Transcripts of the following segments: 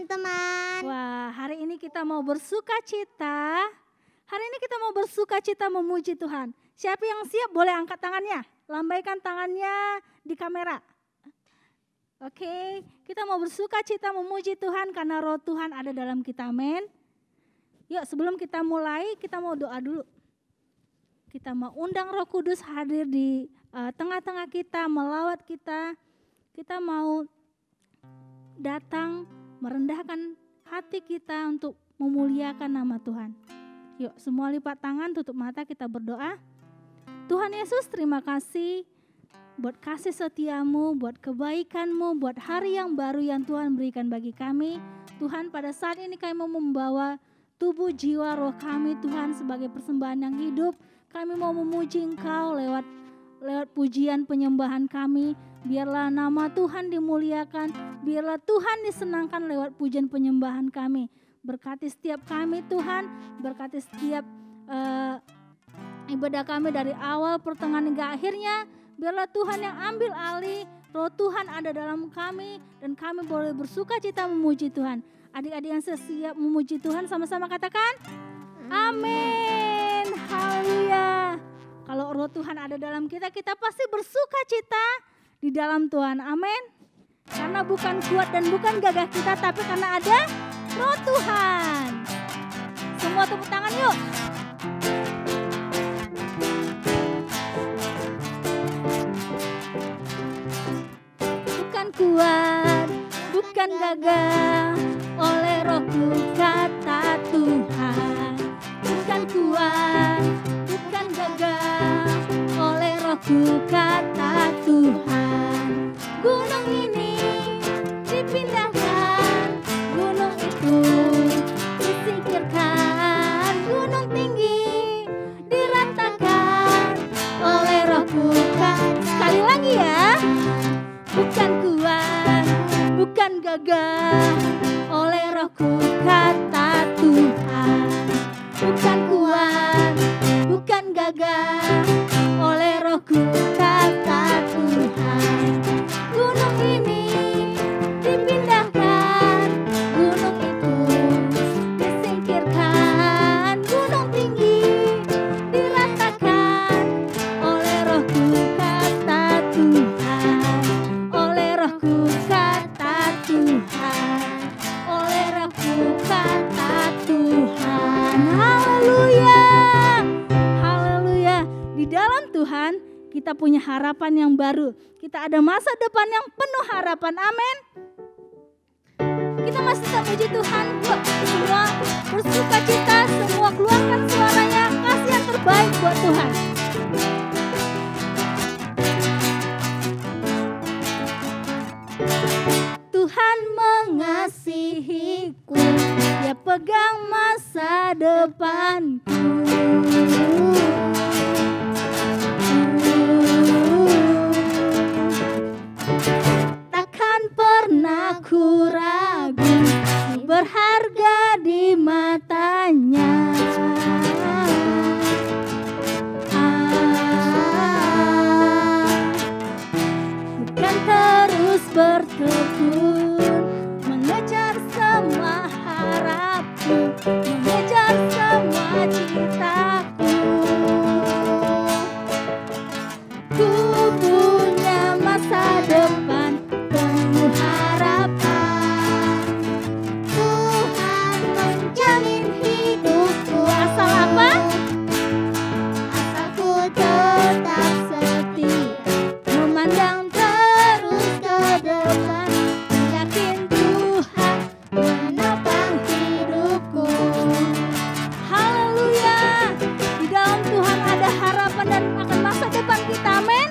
teman-teman. Wah, hari ini kita mau bersuka cita. Hari ini kita mau bersuka cita memuji Tuhan. Siapa yang siap boleh angkat tangannya. Lambaikan tangannya di kamera. Oke, kita mau bersuka cita memuji Tuhan karena roh Tuhan ada dalam kita, amin. Yuk sebelum kita mulai, kita mau doa dulu. Kita mau undang Roh Kudus hadir di tengah-tengah kita, melawat kita. Kita mau datang merendahkan hati kita untuk memuliakan nama Tuhan. Yuk semua lipat tangan, tutup mata, kita berdoa. Tuhan Yesus, terima kasih buat kasih setiamu, buat kebaikanmu, buat hari yang baru yang Tuhan berikan bagi kami. Tuhan, pada saat ini kami mau membawa tubuh, jiwa, roh kami Tuhan sebagai persembahan yang hidup. Kami mau memuji Engkau lewat pujian penyembahan kami. Biarlah nama Tuhan dimuliakan, biarlah Tuhan disenangkan lewat pujian penyembahan kami. Berkati setiap kami Tuhan, berkati setiap ibadah kami dari awal, pertengahan hingga akhirnya. Biarlah Tuhan yang ambil alih, roh Tuhan ada dalam kami dan kami boleh bersuka cita memuji Tuhan. Adik-adik yang siap memuji Tuhan sama-sama katakan amin. Haleluya. Kalau roh Tuhan ada dalam kita, kita pasti bersuka cita di dalam Tuhan. Amin. Karena bukan kuat dan bukan gagah kita, tapi karena ada roh Tuhan. Semua tepuk tangan yuk. Bukan kuat, bukan gagah, oleh rohku kata Tuhan. Bukan kuat, bukan gagah, oleh rohku kata Tuhan. Gunung ini dipindahkan, gunung itu disingkirkan, gunung tinggi diratakan oleh rohku kata. Sekali lagi ya. Bukan kuat, bukan gagah, oleh rohku kata Tuhan. Bukan kuat, bukan gagah, oleh rohku kata Tuhan. Gunung ini dipindahkan, gunung itu disingkirkan, gunung tinggi diratakan oleh rohku kata Tuhan. Oleh rohku kata Tuhan, oleh rohku kata Tuhan. Haleluya, haleluya. Di dalam Tuhan kita punya harapan yang baru. Kita ada masa depan yang penuh harapan, amin. Kita masih tak puji Tuhan. Yuk semua bersuka cita, semua keluarkan suaranya, kasih yang terbaik buat Tuhan. Tuhan mengasihiku, Dia pegang masa depanku. Takkan pernah ku ragu, berharga di matanya. Bukan terus bertekun, mengejar semua harapku, mengejar semua citaku. Ku punya masa depan penuh harapan. Tuhan menjamin hidupku. Asal apa? Asal ku tetap setia, memandang terus ke depan, yakin Tuhan menopang hidupku. Haleluya. Di dalam Tuhan ada harapan dan akan masa depan kita, amin.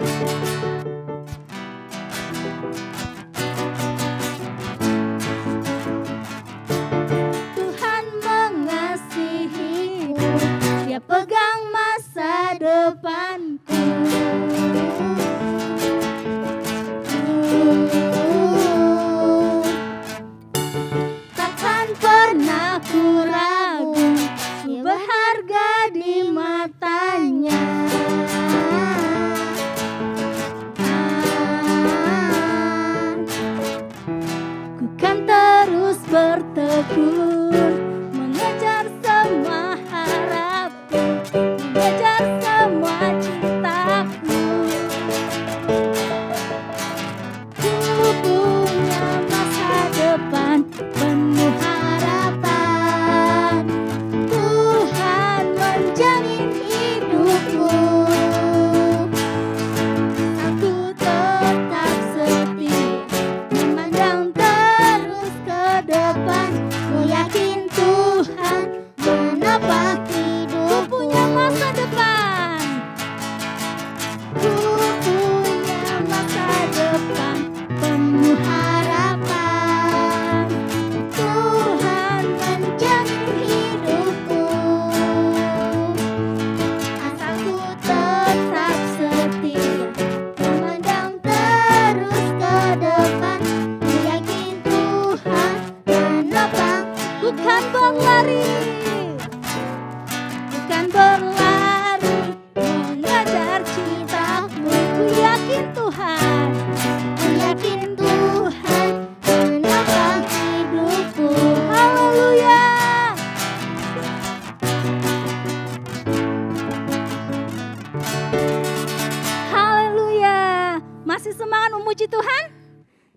Masih semangat memuji Tuhan?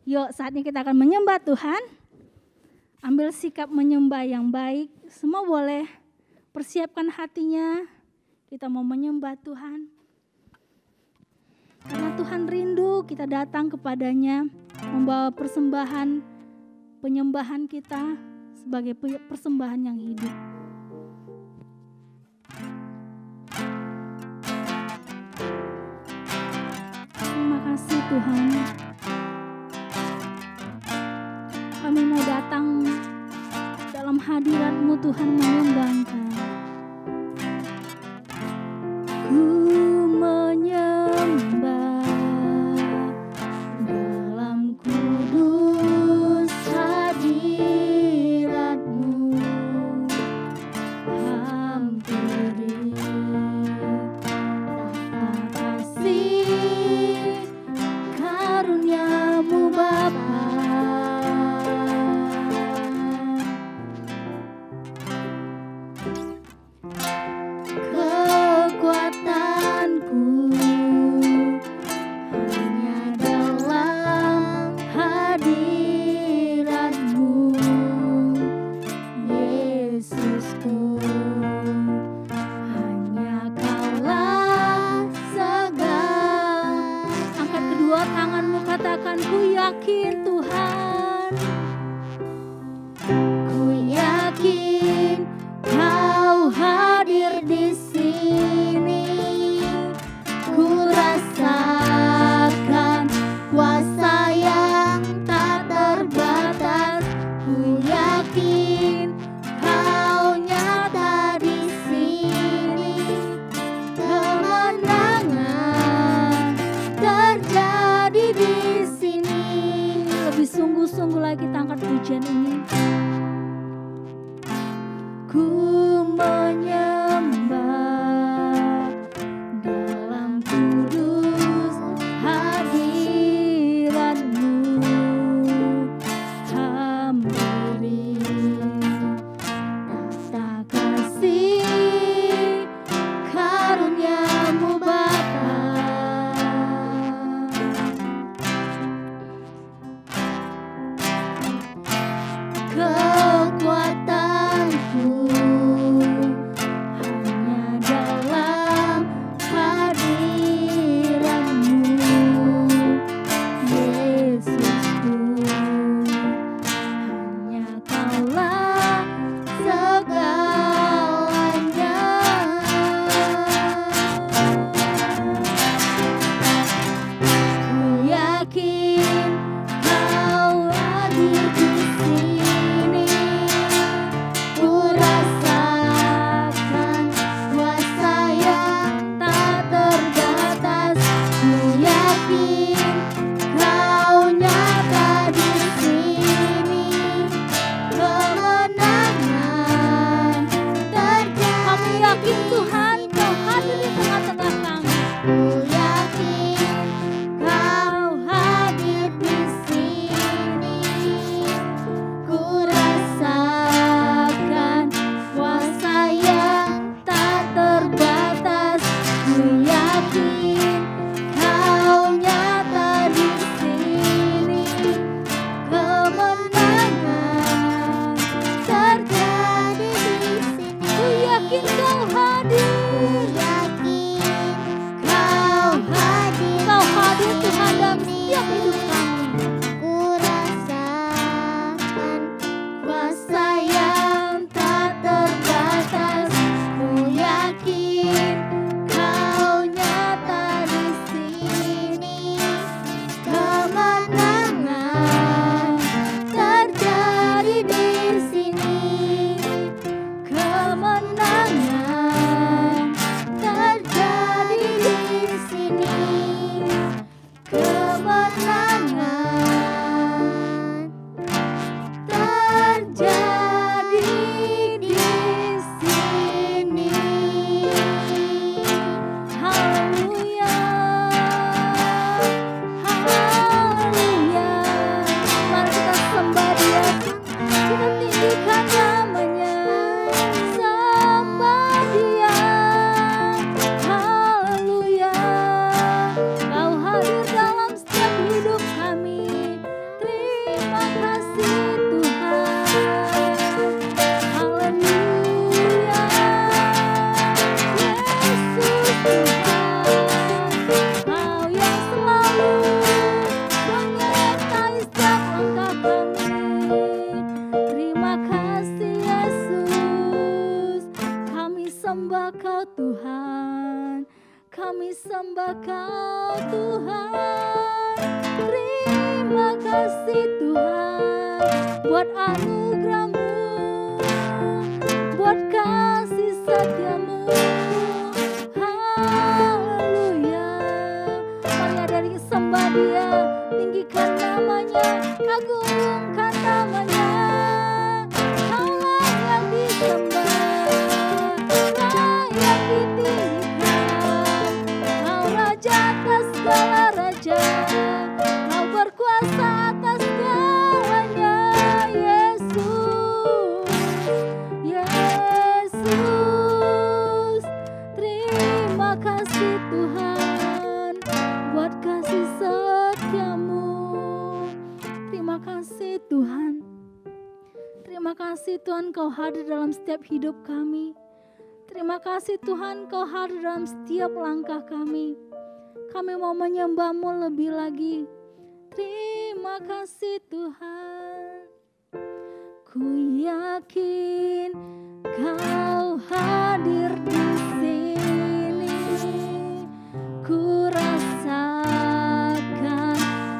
Yuk, saatnya kita akan menyembah Tuhan. Ambil sikap menyembah yang baik. Semua boleh persiapkan hatinya. Kita mau menyembah Tuhan. Karena Tuhan rindu kita datang kepadanya, membawa persembahan, penyembahan kita sebagai persembahan yang hidup. Terima kasih Tuhan. Kami mau datang dalam hadirat-Mu Tuhan, menyembah Engkau. Ku menyembah dalam kudus hadirat-Mu, hampiri tahta kasih karunia-Mu Bapa. Kekuatanku hanya dalam hadirat-Mu, Yesusku. Hanya Kaulah segala. Angkat kedua tanganmu, katakan, ku yakin Tuhan. Ku yakin Kau hadir di sini. Ku rasakan kuasa yang tak terbatas. Ku yakin Kau nyata di sini. Kemenangan terjadi di sini. Lebih sungguh-sungguh lagi kita angkat pujian ini. Ku menyembah dalam kudus hadirat-Mu, hampiri tahta kasih karunia-Mu Bapa. Engkau Tuhan. Terima kasih Tuhan buat anugerah-Mu, buat kasih setia-Mu. Haleluya. Mari adanya sembah Dia, tinggikan namanya, agungkan namanya. Kaulah yang disembah, layak ditinggikan. Kau raja atas segala raja, Kau berkuasa atas segalanya. Yesus, Yesus, terima kasih Tuhan buat kasih setia-Mu. Terima kasih Tuhan. Terima kasih Tuhan Kau hadir dalam setiap hidup kami. Terima kasih Tuhan Kau hadir dalam setiap langkah kami. Kami mau menyembah-Mu lebih lagi. Terima kasih Tuhan. Ku yakin Kau hadir di sini. Ku rasakan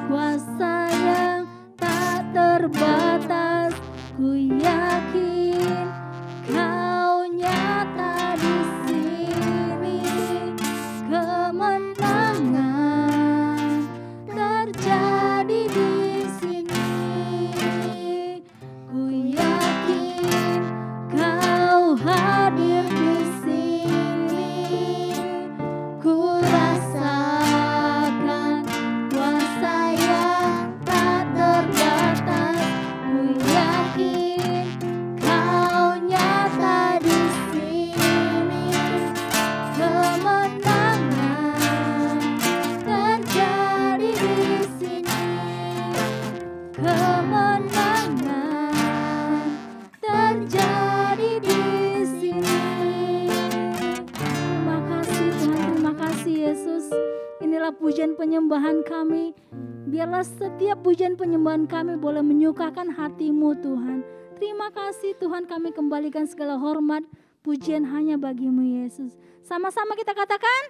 kuasa yang tak terbatas. Ku yakin Kau nyata di sini. Kemenangan terjadi di sini. Ku yakin Kau hadir di sini. Ku rasakan kuasa yang tak terbatas. Ku yakin Kau nyata di sini. Kemenangan terjadi di sini. Kemenangan terjadi di sini. Terima kasih Tuhan, terima kasih Yesus. Inilah pujian penyembahan kami. Biarlah setiap pujian penyembahan kami boleh menyukakan hati-Mu Tuhan. Terima kasih Tuhan, kami kembalikan segala hormat, pujian hanya bagi-Mu Yesus. Sama-sama kita katakan,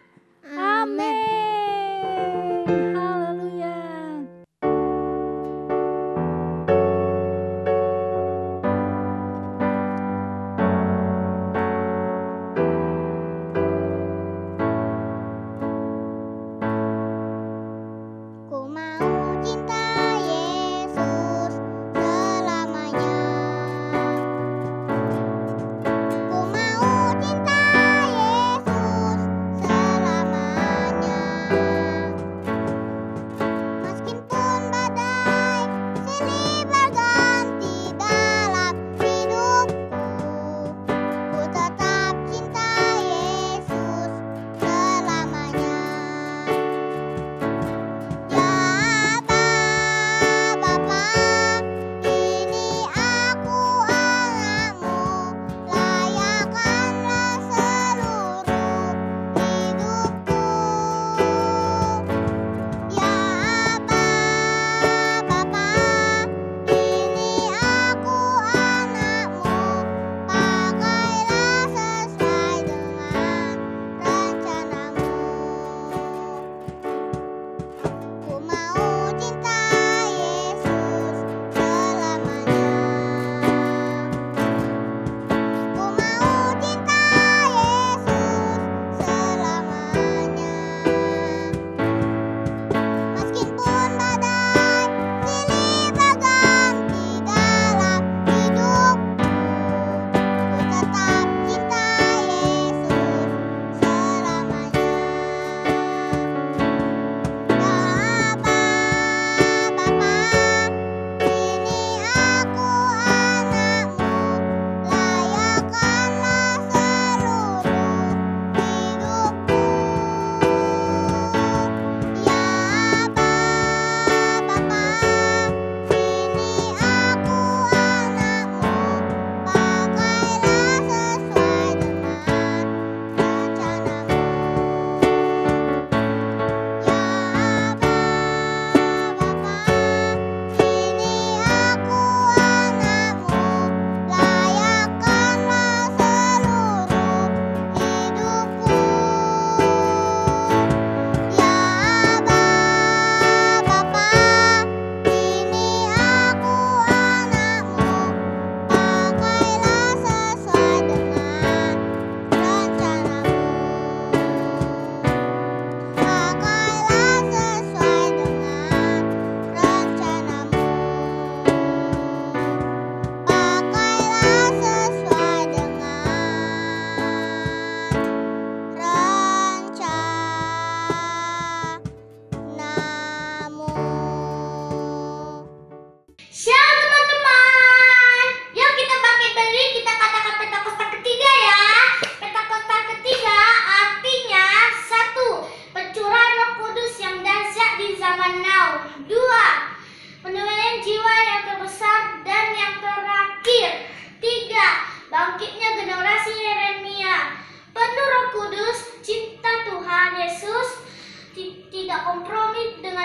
amin. Haleluya. Ku mau cinta Yesus selamanya. Ku mau cinta Yesus selamanya.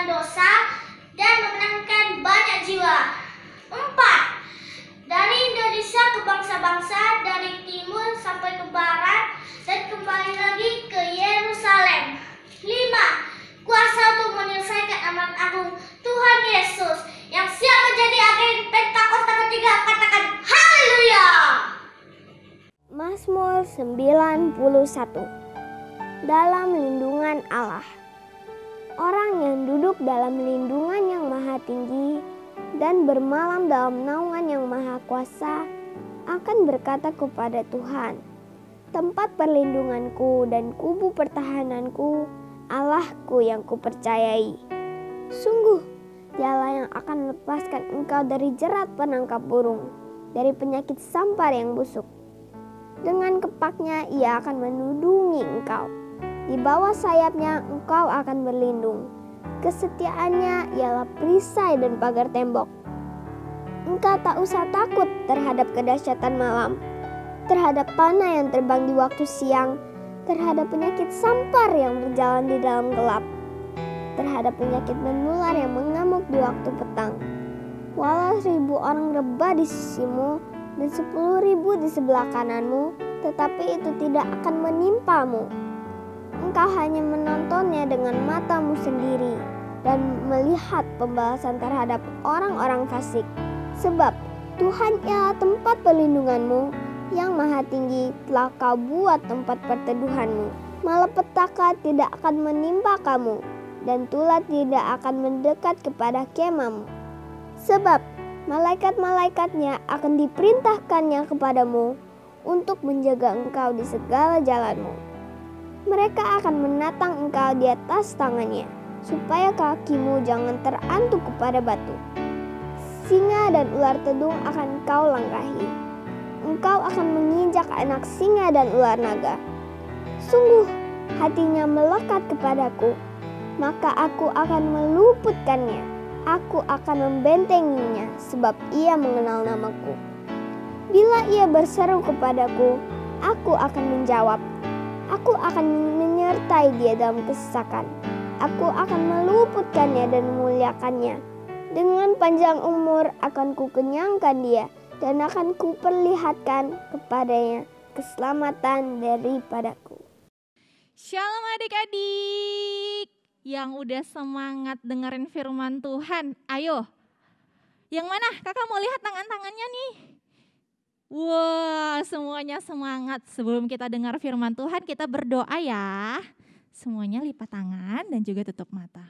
dosa dan memenangkan banyak jiwa. 4. Dari Indonesia ke bangsa-bangsa, dari timur sampai ke barat, dan kembali lagi ke Yerusalem. 5. Kuasa untuk menyelesaikan amanat agung Tuhan Yesus yang siap menjadi agen Pentakosta ketiga. Katakan haleluya. Mazmur 91. Dalam lindungan Allah. Orang yang duduk dalam lindungan yang maha tinggi dan bermalam dalam naungan yang maha kuasa akan berkata kepada Tuhan, tempat perlindunganku dan kubu pertahananku, Allahku yang kupercayai. Sungguh, dialah yang akan melepaskan engkau dari jerat penangkap burung, dari penyakit sampar yang busuk. Dengan kepaknya ia akan menudungi engkau. Di bawah sayapnya engkau akan berlindung. Kesetiaannya ialah perisai dan pagar tembok. Engkau tak usah takut terhadap kedahsyatan malam, terhadap panah yang terbang di waktu siang, terhadap penyakit sampar yang berjalan di dalam gelap, terhadap penyakit menular yang mengamuk di waktu petang. Walau 1000 orang rebah di sisimu dan 10.000 di sebelah kananmu, tetapi itu tidak akan menimpamu. Engkau hanya menontonnya dengan matamu sendiri dan melihat pembalasan terhadap orang-orang fasik. Sebab Tuhan ialah tempat perlindunganmu, yang maha tinggi telah kau buat tempat perteduhanmu. Malapetaka tidak akan menimpa kamu, dan tulah tidak akan mendekat kepada kemahmu. Sebab malaikat-malaikatnya akan diperintahkannya kepadamu untuk menjaga engkau di segala jalanmu. Mereka akan menatang engkau di atas tangannya, supaya kakimu jangan terantuk kepada batu. Singa dan ular tedung akan kau langkahi. Engkau akan menginjak anak singa dan ular naga. Sungguh, hatinya melekat kepadaku, maka aku akan meluputkannya. Aku akan membentenginya, sebab ia mengenal namaku. Bila ia berseru kepadaku, aku akan menjawab. Aku akan menyertai dia dalam kesesakan. Aku akan meluputkannya dan memuliakannya. Dengan panjang umur akan kukenyangkan dia, dan akan kuperlihatkan kepadanya keselamatan daripadaku. Shalom adik-adik yang udah semangat dengerin firman Tuhan. Ayo, yang mana? Kakak mau lihat tangan-tangannya nih. Wah, semuanya semangat. Sebelum kita dengar firman Tuhan, kita berdoa ya. Semuanya lipat tangan dan juga tutup mata.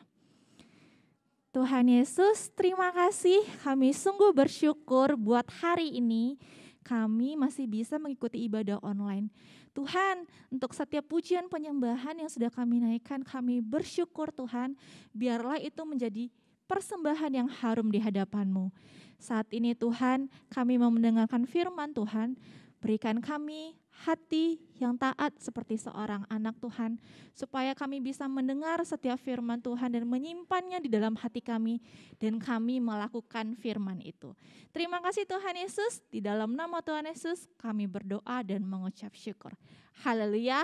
Tuhan Yesus, terima kasih. Kami sungguh bersyukur buat hari ini kami masih bisa mengikuti ibadah online. Tuhan, untuk setiap pujian penyembahan yang sudah kami naikkan, kami bersyukur Tuhan, biarlah itu menjadi persembahan yang harum di hadapan-Mu. Saat ini Tuhan, kami mau mendengarkan firman Tuhan, berikan kami hati yang taat seperti seorang anak Tuhan, supaya kami bisa mendengar setiap firman Tuhan dan menyimpannya di dalam hati kami, dan kami melakukan firman itu. Terima kasih Tuhan Yesus, di dalam nama Tuhan Yesus kami berdoa dan mengucap syukur. Haleluya,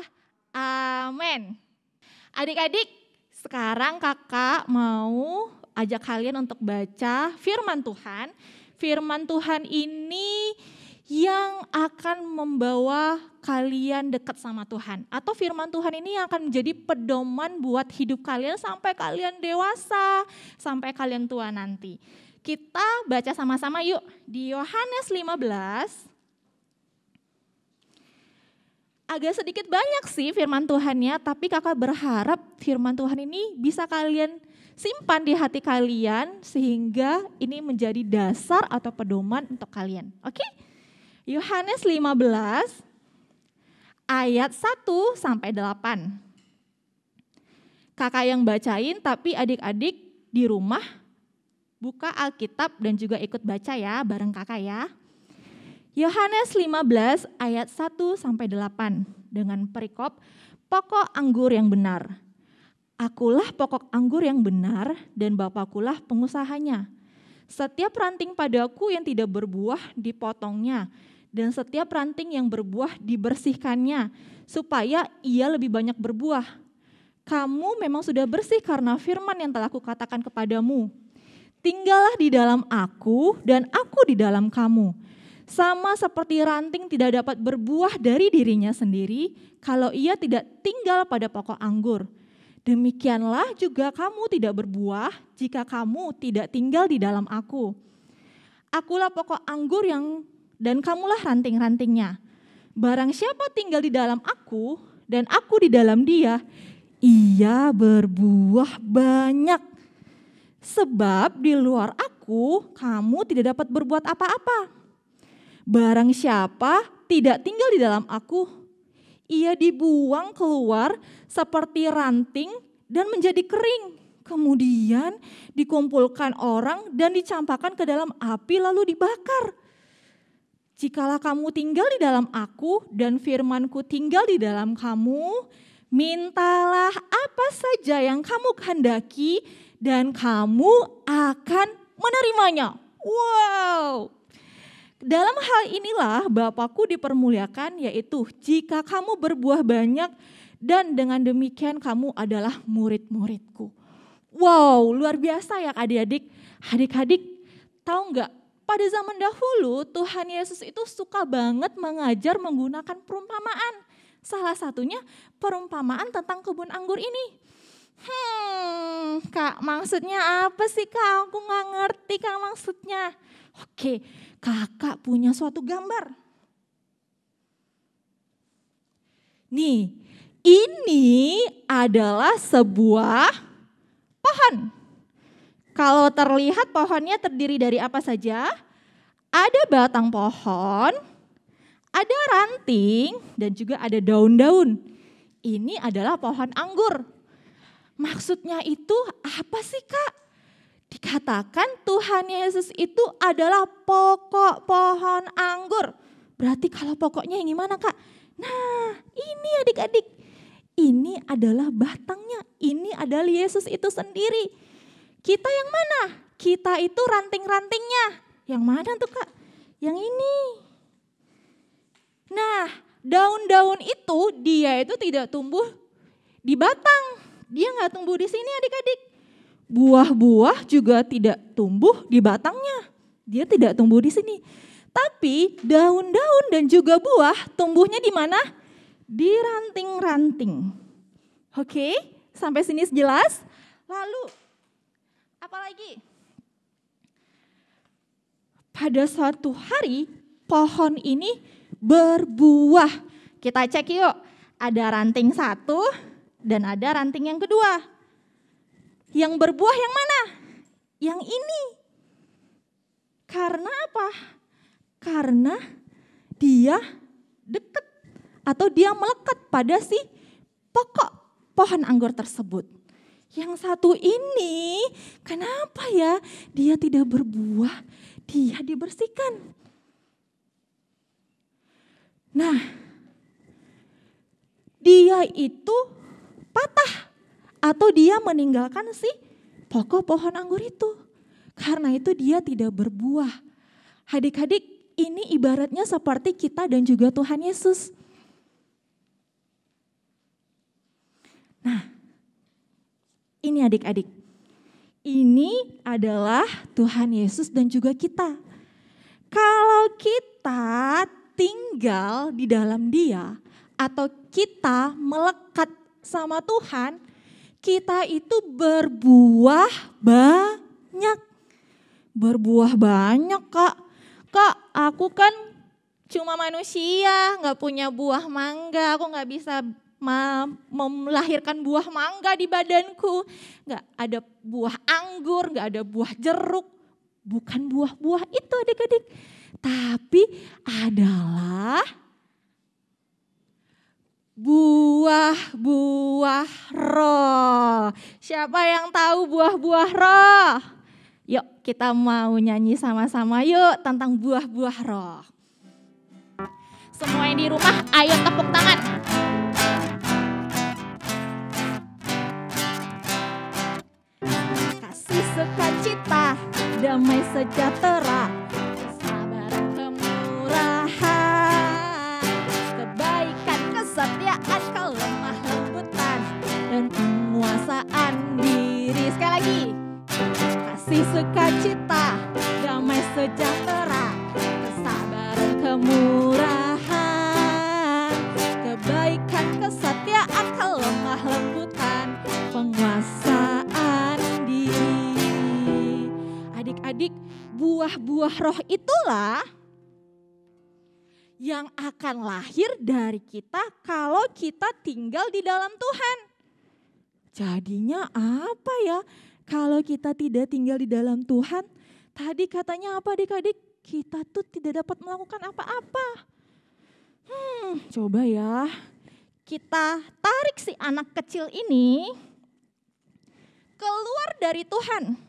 amin. Adik-adik, sekarang kakak mau ajak kalian untuk baca firman Tuhan. Firman Tuhan ini yang akan membawa kalian dekat sama Tuhan. Atau firman Tuhan ini yang akan menjadi pedoman buat hidup kalian sampai kalian dewasa, sampai kalian tua nanti. Kita baca sama-sama yuk di Yohanes 15. Agak sedikit banyak sih firman Tuhannya, tapi kakak berharap firman Tuhan ini bisa kalian simpan di hati kalian sehingga ini menjadi dasar atau pedoman untuk kalian. Oke? Yohanes 15 ayat 1 sampai 8. Kakak yang bacain, tapi adik-adik di rumah buka Alkitab dan juga ikut baca ya bareng kakak ya. Yohanes 15 ayat 1 sampai 8 dengan perikop pokok anggur yang benar. Akulah pokok anggur yang benar dan Bapakulah pengusahanya. Setiap ranting padaku yang tidak berbuah dipotongnya, dan setiap ranting yang berbuah dibersihkannya, supaya ia lebih banyak berbuah. kamu memang sudah bersih karena firman yang telah kukatakan kepadamu. Tinggallah di dalam aku dan aku di dalam kamu. Sama seperti ranting tidak dapat berbuah dari dirinya sendiri kalau ia tidak tinggal pada pokok anggur. Demikianlah juga kamu tidak berbuah jika kamu tidak tinggal di dalam aku. Akulah pokok anggur dan kamulah ranting-rantingnya. Barang siapa tinggal di dalam aku dan aku di dalam dia, ia berbuah banyak. Sebab di luar aku kamu tidak dapat berbuat apa-apa. Barang siapa tidak tinggal di dalam aku, ia dibuang keluar seperti ranting dan menjadi kering. Kemudian dikumpulkan orang dan dicampakkan ke dalam api lalu dibakar. Jikalau kamu tinggal di dalam aku dan firmanku tinggal di dalam kamu, mintalah apa saja yang kamu kehendaki dan kamu akan menerimanya. Wow! Dalam hal inilah Bapakku dipermuliakan, yaitu jika kamu berbuah banyak dan dengan demikian kamu adalah murid-muridku. Wow, luar biasa ya adik-adik. Adik-adik tahu nggak? Pada zaman dahulu Tuhan Yesus itu suka banget mengajar menggunakan perumpamaan. Salah satunya perumpamaan tentang kebun anggur ini. Kak, maksudnya apa sih Kak? Aku nggak ngerti Kak maksudnya. Oke, Kakak punya suatu gambar. Nih, ini adalah sebuah pohon. Kalau terlihat pohonnya terdiri dari apa saja? Ada batang pohon, ada ranting, dan juga ada daun-daun. Ini adalah pohon anggur. Maksudnya itu apa sih Kak? Dikatakan Tuhan Yesus itu adalah pokok pohon anggur. Berarti kalau pokoknya yang gimana Kak? Nah ini adik-adik. Ini adalah batangnya. Ini adalah Yesus itu sendiri. Kita yang mana? Kita itu ranting-rantingnya. Yang mana tuh Kak? Yang ini. Nah daun-daun itu dia itu tidak tumbuh di batang. Dia nggak tumbuh di sini adik-adik. Buah-buah juga tidak tumbuh di batangnya. Dia tidak tumbuh di sini. Tapi daun-daun dan juga buah tumbuhnya di mana? Di ranting-ranting. Oke, sampai sini jelas? Lalu apa lagi? Pada suatu hari pohon ini berbuah. Kita cek yuk. Ada ranting satu dan ada ranting yang kedua. Yang berbuah yang mana? Yang ini. Karena apa? Karena dia dekat atau dia melekat pada si pokok pohon anggur tersebut. Yang satu ini, kenapa ya dia tidak berbuah? Dia dibersihkan. Nah, dia itu patah. Atau dia meninggalkan si pokok pohon anggur itu. Karena itu dia tidak berbuah. Adik-adik, ini ibaratnya seperti kita dan juga Tuhan Yesus. Nah, ini adik-adik. Ini adalah Tuhan Yesus dan juga kita. Kalau kita tinggal di dalam Dia atau kita melekat sama Tuhan, kita itu berbuah banyak. Berbuah banyak Kak. Kak, aku kan cuma manusia, gak punya buah mangga. Aku gak bisa melahirkan buah mangga di badanku. Gak ada buah anggur, gak ada buah jeruk. Bukan buah-buah itu adik-adik. Tapi adalah buah-buah roh. Siapa yang tahu buah-buah roh? Yuk kita mau nyanyi sama-sama yuk tentang buah-buah roh. Semua yang di rumah ayo tepuk tangan. Kasih sukacita, damai sejahtera, kesabaran kemurahan, kebaikan kesetiaan, kelemah lembutan, dan lagi. Kasih, sukacita, damai sejahtera, kesabaran, kemurahan, kebaikan, kesetiaan, kelemah lembutan, penguasaan diri. Adik-adik, buah-buah roh itulah yang akan lahir dari kita kalau kita tinggal di dalam Tuhan. Jadinya apa ya kalau kita tidak tinggal di dalam Tuhan? Tadi katanya apa adik-adik? Kita tuh tidak dapat melakukan apa-apa. Coba ya, kita tarik si anak kecil ini keluar dari Tuhan.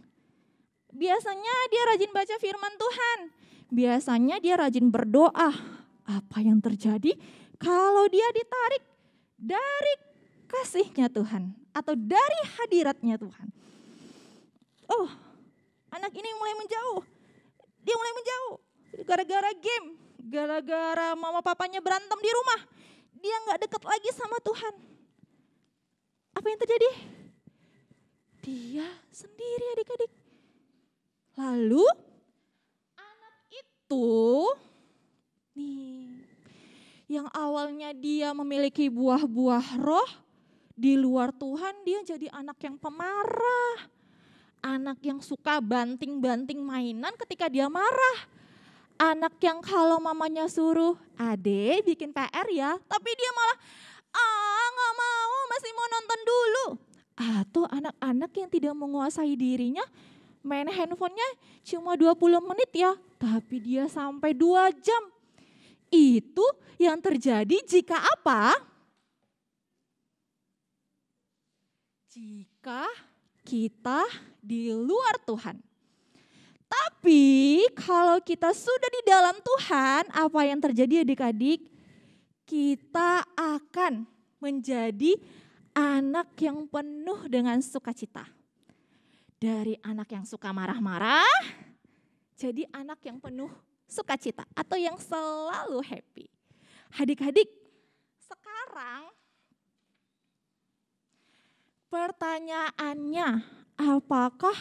Biasanya dia rajin baca firman Tuhan. Biasanya dia rajin berdoa. Apa yang terjadi kalau dia ditarik dari kasihnya Tuhan atau dari hadiratnya Tuhan? Oh, anak ini mulai menjauh. Dia mulai menjauh gara-gara game, gara-gara mama papanya berantem di rumah. Dia gak dekat lagi sama Tuhan. Apa yang terjadi? Dia sendiri adik-adik. Lalu anak itu nih, yang awalnya dia memiliki buah-buah roh, di luar Tuhan dia jadi anak yang pemarah. Anak yang suka banting-banting mainan ketika dia marah. Anak yang kalau mamanya suruh, "Ade bikin PR ya," tapi dia malah, "Gak mau, masih mau nonton dulu." Atau anak-anak yang tidak menguasai dirinya, main handphonenya cuma 20 menit ya, tapi dia sampai 2 jam. Itu yang terjadi jika apa? Jika kita di luar Tuhan. Tapi kalau kita sudah di dalam Tuhan, apa yang terjadi adik-adik? Kita akan menjadi anak yang penuh dengan sukacita. Dari anak yang suka marah-marah, jadi anak yang penuh sukacita atau yang selalu happy. Adik-adik, sekarang pertanyaannya, apakah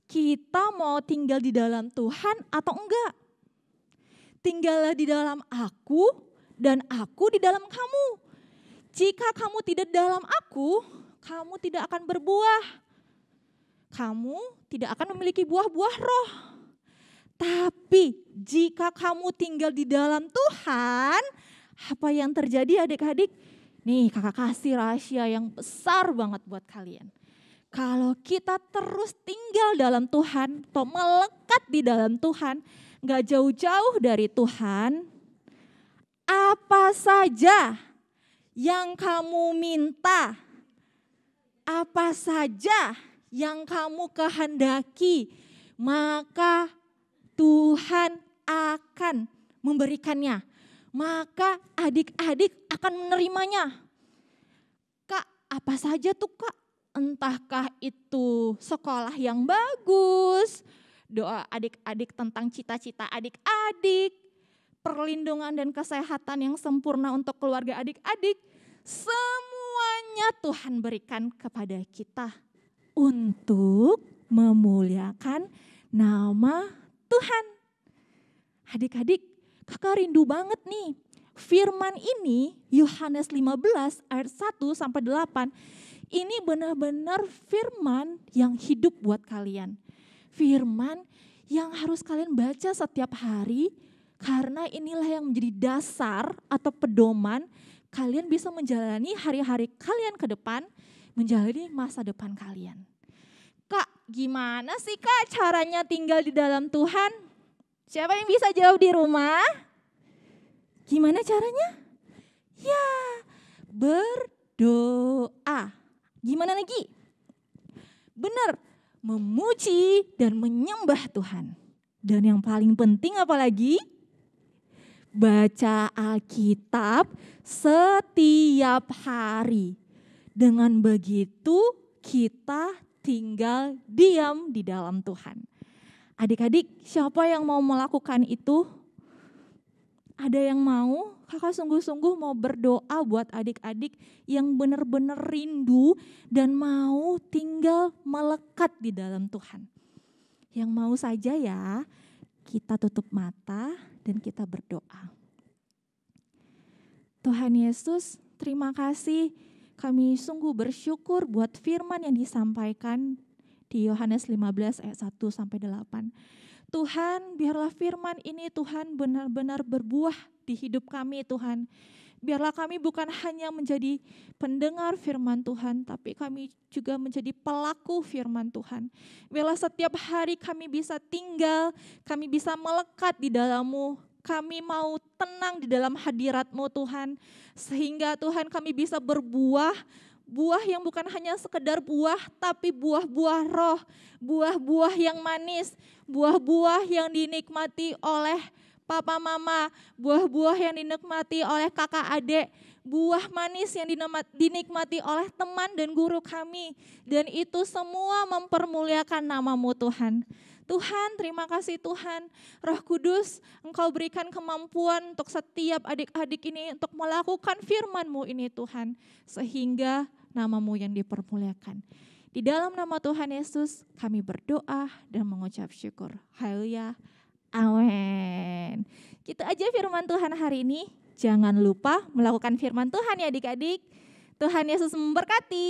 kita mau tinggal di dalam Tuhan atau enggak? Tinggallah di dalam aku dan aku di dalam kamu. Jika kamu tidak dalam aku, kamu tidak akan berbuah. Kamu tidak akan memiliki buah-buah roh. Tapi jika kamu tinggal di dalam Tuhan, apa yang terjadi adik-adik? Nih kakak kasih rahasia yang besar banget buat kalian. Kalau kita terus tinggal dalam Tuhan atau melekat di dalam Tuhan, gak jauh-jauh dari Tuhan, apa saja yang kamu minta, apa saja yang kamu kehendaki, maka Tuhan akan memberikannya. Maka adik-adik akan menerimanya. Kak, apa saja tuh Kak? Entahkah itu sekolah yang bagus, doa adik-adik tentang cita-cita adik-adik, perlindungan dan kesehatan yang sempurna untuk keluarga adik-adik, semuanya Tuhan berikan kepada kita untuk memuliakan nama Tuhan. Adik-adik, kakak rindu banget nih. Firman ini Yohanes 15 ayat 1 sampai 8. Ini benar-benar firman yang hidup buat kalian. Firman yang harus kalian baca setiap hari karena inilah yang menjadi dasar atau pedoman kalian bisa menjalani hari-hari kalian ke depan, menjalani masa depan kalian. Kak, gimana sih Kak caranya tinggal di dalam Tuhan? Siapa yang bisa jawab di rumah? Gimana caranya? Ya, berdoa. Gimana lagi? Benar, memuji dan menyembah Tuhan. Dan yang paling penting apalagi? Baca Alkitab setiap hari. Dengan begitu kita tinggal diam di dalam Tuhan. Adik-adik, siapa yang mau melakukan itu? Ada yang mau, kakak sungguh-sungguh mau berdoa buat adik-adik yang benar-benar rindu dan mau tinggal melekat di dalam Tuhan. Yang mau saja ya, kita tutup mata dan kita berdoa. Tuhan Yesus, terima kasih. Kami sungguh bersyukur buat firman yang disampaikan di Yohanes 15 ayat 1-8. Tuhan, biarlah firman ini Tuhan benar-benar berbuah di hidup kami Tuhan. Biarlah kami bukan hanya menjadi pendengar firman Tuhan, tapi kami juga menjadi pelaku firman Tuhan. Biarlah setiap hari kami bisa tinggal, kami bisa melekat di dalam-Mu. Kami mau tenang di dalam hadirat-Mu Tuhan. Sehingga Tuhan kami bisa berbuah, buah yang bukan hanya sekedar buah, tapi buah-buah roh, buah-buah yang manis, buah-buah yang dinikmati oleh papa mama, buah-buah yang dinikmati oleh kakak adik, buah manis yang dinikmati oleh teman dan guru kami. Dan itu semua mempermuliakan nama-Mu Tuhan. Tuhan, terima kasih Tuhan. Roh Kudus, Engkau berikan kemampuan untuk setiap adik-adik ini untuk melakukan firman-Mu ini Tuhan. Sehingga nama-Mu yang dipermuliakan. Di dalam nama Tuhan Yesus kami berdoa dan mengucap syukur. Haleluya. Amin. Gitu aja firman Tuhan hari ini. Jangan lupa melakukan firman Tuhan ya adik-adik. Tuhan Yesus memberkati.